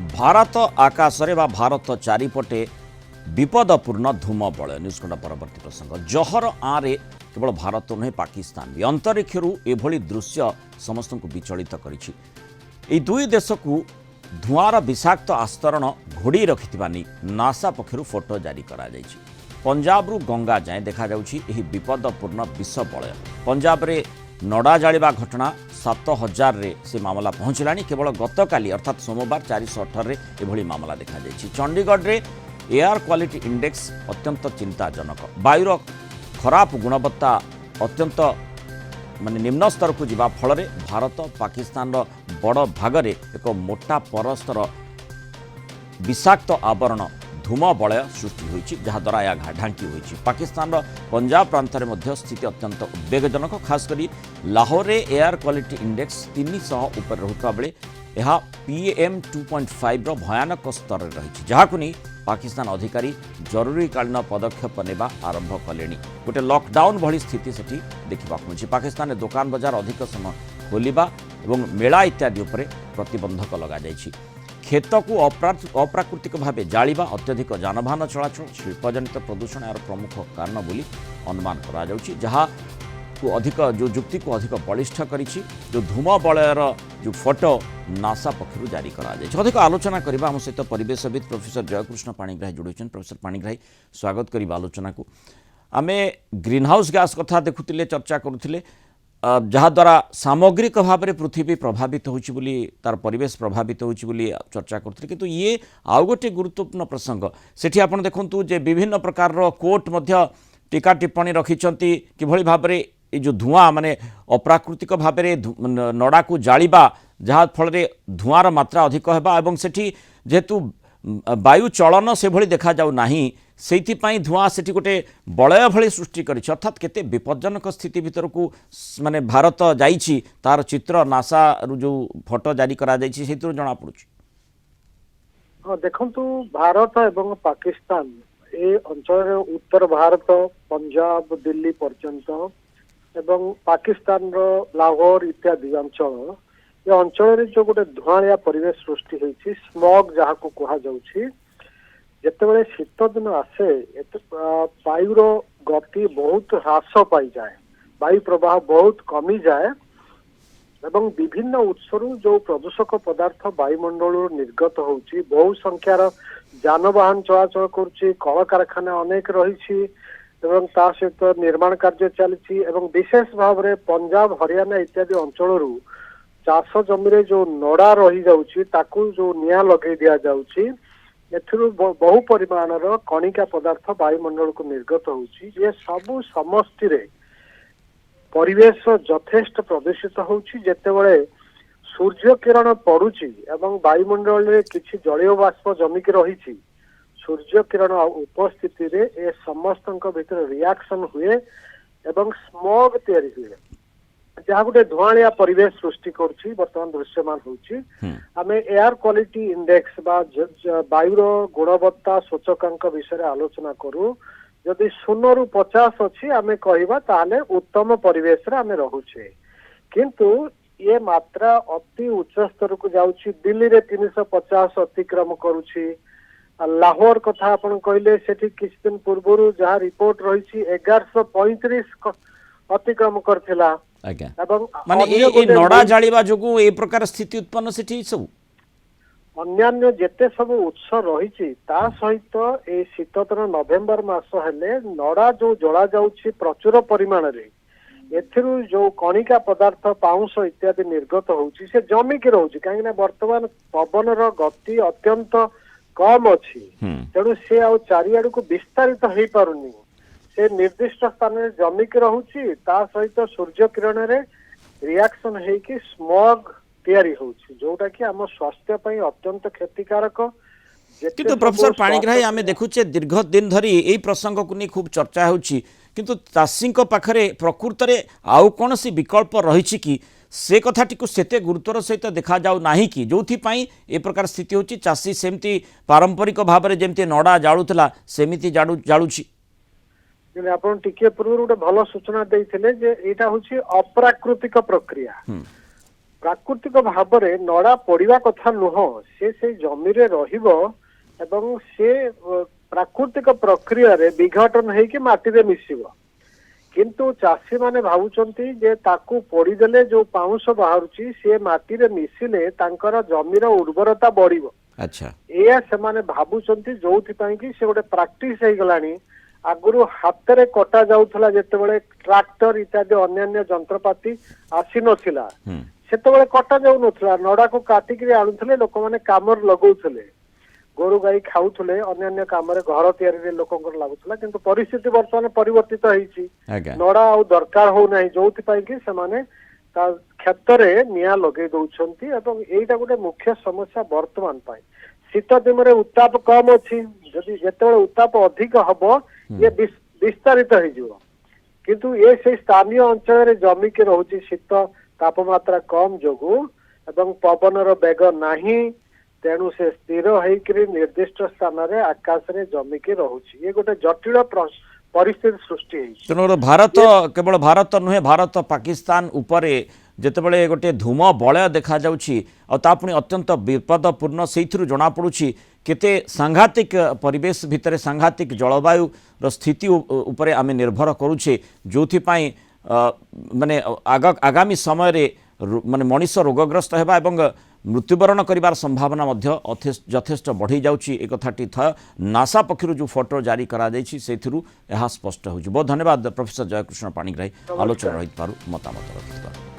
भारत आकाशरे बा भारत चारिपटे विपदपूर्ण धूम बलय न्यूजकंडा परवर्ती प्रसंग जहर आरे केवल भारत नुहे पाकिस्तान भी अंतरिक्षर एभली दृश्य समस्त को विचलित कर दुई देश को धूआर विषाक्त आस्तरण घोड़ी रखिथिबा नै नासा पक्षरु फोटो जारी करा जायछि। पंजाब रु गंगा जाए देखा जाउछि एही विपदपूर्ण विष बलय। पंजाब रे नड़ा जालिबा घटना 7000 रे से मामला पहुंचलानी। केवल गतकाली अर्थात सोमवार 418 रे एभली मामला देखा जायछि। चंडीगढ़ रे एयर क्वालिटी इंडेक्स अत्यंत चिंताजनक। वायुर खराब गुणवत्ता अत्यंत माने निम्न स्तर को जीवा फल भारत पाकिस्तान बड़ भागरे एक मोटा परस्तर विषाक्त आवरण धूम बलय सृष्टि होइछि जहाद्वारा यह ढांकी होइछि। पाकिस्तान पंजाब प्रांत में स्थिति अत्यंत उद्वेगजनक। खासकर लाहौर रे एयर क्वालिटी इंडेक्स 300 उपर रहुता बेले यह PM 2.5 रो भयानक स्तर रही जहां नहीं पाकिस्तान अधिकारी जरूरीकालीन पदक्षेप नेबा आरंभ कलेनी। गोटे लॉकडाउन भली स्थिति सेठी देखा मिली। पाकिस्तान में दुकान बजार अधिक समय खोलिबा एवं मेला इत्यादि उपरे प्रतिबंधक लगा जायछि। खेत को अप्राकृतिक भाव जालिबा अत्यधिक जानवाहन चलाचल शिल्पजनित प्रदूषण यार प्रमुख कारण बोली अनुमान करा जाउछि। जहाँ को अधिक जो जुक्ति को अधिक बलिष्ठ करिछि। जो धूम बलयर जो फोटो नासा पक्षरु जारी करा जायछि। अधिक आलोचना करबा हम सहित परिवेशविद प्रोफेसर जयकृष्ण पाणिग्राही जोड़छन। प्रोफेसर पाणिग्राही स्वागत करबा आलोचना को। आमे ग्रीन हाउस गैस कथा देखुतिले चर्चा करुतिले जहाद्वारा सामग्रिक भाव में पृथ्वी प्रभावित होछि बोली तार परिवेश प्रभावित होछि बोली चर्चा करथिले। किंतु ये आउ गोटे गुरुत्वपूर्ण प्रसंग सेठी आपण देखंतु जे विभिन्न प्रकार रो कोर्ट मध्य टीका टिप्पणी रखिछंती किभଳି भाबरे ये जो धुआं माने अप्राकृतिक भाव में नड़ा को जालिबा जहाँ फल धुआर मात्रा अधिक होगा एवं सेठी जेहेतु वायु चलन से भली देखा जाऊ नाही सेइथिपाई धुआं सेठी गोटे बलय भली सृष्टि करिछि। अर्थात केते विपज्जनक स्थिति भीतर को माने भारत जाइछि तार चित्र नासा रु जो फोटो जारी करा जाइछि सेइतु जणा पड़ुछि। हाँ देखंतु भारत एवं पाकिस्तान ए अंचल उत्तर भारत पंजाब दिल्ली पर्यंत एवं पाकिस्तान रो लाहौर इत्यादि अंचल ये अंचल जो गोटे धुआंया परिवेश सृष्टि होइछि स्मॉग जहाँ को कहा जाउछि। जेतेबेले शीत दिन आसे वायुर गति बहुत ह्रास पाई जाए वायु प्रवाह बहुत कमी जाए एवं विभिन्न उत्सरू जो प्रदूषक पदार्थ वायुमंडल निर्गत होउछि बहु संख्यार जानवाहन चलाचल करुछि कल कारखाना अनेक रही एवं ता सहित निर्माण कार्य चली विशेष भाव में पंजाब हरियाणा इत्यादि अंचल चाष जमी जो नड़ा रही जाउछि ताकू जो निया लगे दिया जाउछि एथिरु बहु परिमाणर कणिका पदार्थ वायुमंडल को निर्गत होउछि। ये सबु समष्टि रे परिवेश यथेष्ट प्रदूषित होउछि। जेतेबेले सूर्य किरण पड़ुछि एवं वायुमंडल रे किछि जलीय बाष्प जमिक रहिछि सूर्य किरण उपस्थिति रे ए समस्तक भीतर रिएक्शन हुए एवं स्मॉग तैयारी हुए जहाँ गोटे धुआंया परिवेश सृष्टि करुछि वर्तमान दृश्यमान होउछि। आमे एयर क्वालिटी इंडेक्स बा वायुर गुणवत्ता सूचकांक विषय आलोचना करू। जदि 0 रु 50 अछि आमे कहिबा ताले उत्तम परिवेश रे आमे रहुछे। किंतु ये मात्रा अति उच्च स्तर को जाउछि। दिल्ली रे 350 अतिक्रम करुछि। लाहौर कथा आपण कहले सेठी किछ दिन पूर्वरु जहाँ रिपोर्ट रही 1135 अतिक्रम करथिला। माने ए नड़ा जालिबा जोगु ए प्रकार स्थिति उत्पन्न सेठी सब अन्यान्य जेते सब उत्स रही ता सहित ए शीततर नवेम्बर मास हेले नड़ा जो जला जाउछि प्रचुर परिमाण रे एथिरु जो कणिका पदार्थ पाउंस इत्यादि निर्गत होउछि से जमी के रहउछि काहे ना वर्तमान पवन रो गति अत्यंत कम अछि तेणु से आ चारिआडू को विस्तारित हो पारुनी से निर्दिष्ट स्थान में जमिक रहुछि ता सहित सूर्य किरण रे रिएक्शन है कि स्मॉग तैयारी होउछि जोटा कि हम स्वास्थ्य पई अत्यंत क्षतिकारक। किंतु प्रोफेसर पाणिग्राही आमे देखुचे दीर्घ दिन धरी एई प्रसंग को नहीं खूब चर्चा होउछि किंतु चाषी पाखरे प्रकृत रे आउ कोनसी विकल्प रहिछि कि से कथाटी को सेते गुरुत्वर सहित देखा जाऊ नाही कि जोथि पई ए प्रकार स्थिति होछि चाषी सेमती पारंपरिक भाव में जेमती नड़ा जाळुतला सेमिति जाळुछि। आपण टिके पूर्व गोटे भल सूचना देइथिले जे एटा होछि अप्राकृतिक प्रक्रिया ପ୍ରାକୃତିକ ଭାବରେ ନଡ଼ା ପଡିବା କଥା ନୁହଁ, ସେ ଜମିରେ ରହିବ ଏବଂ ସେ ପ୍ରାକୃତିକ ପ୍ରକ୍ରିୟାରେ ବିଘଟନ ହେଇକି ମାଟିରେ ମିଶିବ। କିନ୍ତୁ ଚାଷୀ ମାନେ ଭାବୁଛନ୍ତି ଯେ ତାକୁ ପୋଡ଼ିଦେଲେ ଯୋଉ ପାଉଁଶ ବାହାରୁଛି ସେ ମାଟିରେ ମିଶିଲେ ତାଙ୍କର ଜମିର ଉର୍ବରତା ବଢିବ। ଆଚ୍ଛା ଏଇଆ ସେମାନେ ଭାବୁଛନ୍ତି, ଯୋଉଥିପାଇଁ କି ସେ ଗୋଟେ ପ୍ରାକ୍ଟିସ ହେଇଗଲାଣି। ଆଗରୁ ହାତରେ କଟା ଯାଉଥିଲା, ଯେତେବେଳେ ଟ୍ରାକ୍ଟର ଇତ୍ୟାଦି ଅନ୍ୟାନ୍ୟ ଯନ୍ତ୍ରପାତି ଆସିନଥିଲା ସେତେବେଳେ କଟା ଯାଉନଥିଲା, ନଡାକୁ କାଟିକିରି ଆଣୁଥିଲେ, ଲୋକମାନେ କାମରେ ଲଗଉଥିଲେ, ଗୋରୁ ଗାଈ ଖାଉଥିଲେ, ଅନ୍ୟାନ୍ୟ କାମରେ ଘର ତିଆରିରେ ଲୋକଙ୍କର ଲାଗୁଥିଲା। କିନ୍ତୁ ପରିସ୍ଥିତି ବର୍ତ୍ତମାନ ପରିବର୍ତ୍ତିତ ହେଇଛି, ଆଜ୍ଞା ନଡା ଆଉ ଦରକାର ହଉନାହିଁ, ଯୋଉଥିପାଇଁ କି ସେମାନେ ତା କ୍ଷେତରେ ନିଆଁ ଲଗେଇ ଦଉଛନ୍ତି ଏବଂ ଏଇଟା ଗୋଟେ ମୁଖ୍ୟ ସମସ୍ୟା ବର୍ତ୍ତମାନ ପାଇଁ। ଶୀତ ଦିନରେ ଉତ୍ତାପ କମ ଅଛି, ଯଦି ଯେତେବେଳେ ଉତ୍ତାପ ଅଧିକ ହବ ଇଏ ବିସ୍ତାରିତ ହେଇଯିବ। କିନ୍ତୁ ଏ ସେଇ ସ୍ଥାନୀୟ ଅଞ୍ଚଳରେ ଜମିକି ରହୁଛି ଶୀତ ତାପମାତ୍ରା କମ ଯୋଗୁ ଏବଂ ପବନର ବେଗ ନାହିଁ, ତେଣୁ ସେ ସ୍ଥିର ହେଇକିରି ନିର୍ଦ୍ଦିଷ୍ଟ ସ୍ଥାନରେ ଆକାଶରେ ଜମିକି ରହୁଛି। ଇଏ ଗୋଟେ ଜଟିଳ ପରିସ୍ଥିତି ସୃଷ୍ଟି ହେଇଛି। ତେଣୁ ଭାରତ କେବଳ ଭାରତ ନୁହେଁ, ଭାରତ ପାକିସ୍ତାନ ଉପରେ ଯେତେବେଳେ ଗୋଟେ ଧୂମ ବଳୟ ଦେଖାଯାଉଛି ଆଉ ତା ପୁଣି ଅତ୍ୟନ୍ତ ବିପଦପୂର୍ଣ୍ଣ, ସେଇଥିରୁ ଜଣାପଡ଼ୁଛି କେତେ ସାଂଘାତିକ ପରିବେଶ ଭିତରେ ସାଂଘାତିକ ଜଳବାୟୁର ସ୍ଥିତି ଉପରେ ଆମେ ନିର୍ଭର କରୁଛେ, ଯୋଉଥିପାଇଁ ମାନେ ଆଗାମୀ ସମୟରେ ମାନେ ମଣିଷ ରୋଗଗ୍ରସ୍ତ ହେବା ଏବଂ ମୃତ୍ୟୁବରଣ କରିବାର ସମ୍ଭାବନା ମଧ୍ୟ ଯଥେଷ୍ଟ ବଢ଼ି ଯାଉଛି। ଏ କଥାଟି ନାସା ପକ୍ଷରୁ ଯେଉଁ ଫଟୋ ଜାରି କରାଯାଇଛି ସେଥିରୁ ଏହା ସ୍ପଷ୍ଟ ହେଉଛି। ବହୁତ ଧନ୍ୟବାଦ ପ୍ରଫେସର ଜୟକୃଷ୍ଣ ପାଣିଗ୍ରାହୀ ଆଲୋଚନା ରହିଥିବାରୁ ମତାମତ ରଖିଥିବାରୁ।